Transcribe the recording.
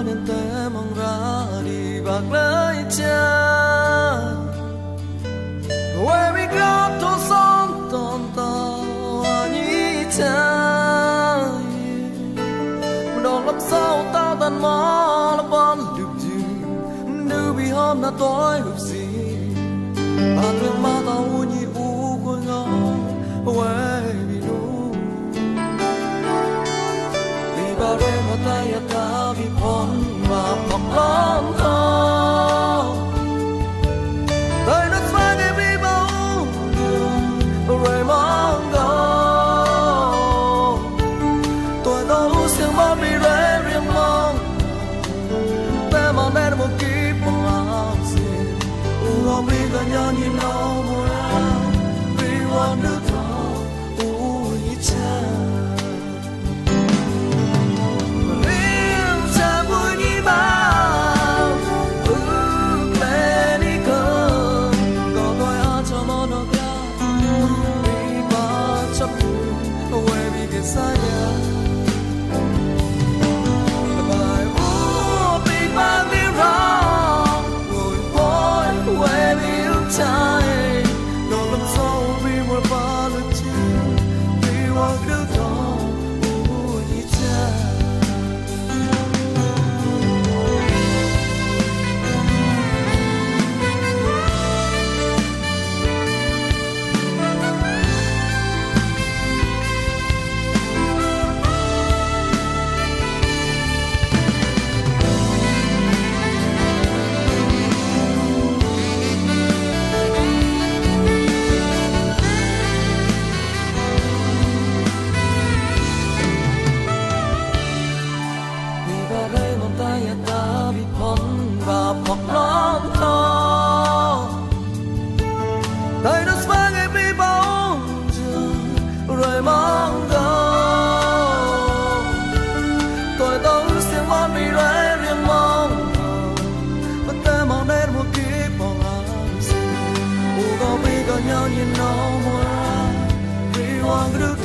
nên té mong ra đi bạc lấy cha where we go to son ton tao nhĩ cha đòn lắm sao tao tan mò lắm bon được gì nếu bị hôm đã tối hụt gì à thương mà tao nhị u quên ngon where we go vì bao đêm mà tay ta bị phòn và bọc lon tao đời đất phai ngày bị bao rồi mong đâu tôi đâu siêng bao bị rẽ riêng mong ta mong đây là một kiếp mong áo gì ngon vì cả nhau nhìn nhau mùa vì hoa nước thọ như cha nhau nhìn nhau mùa vì hoa nước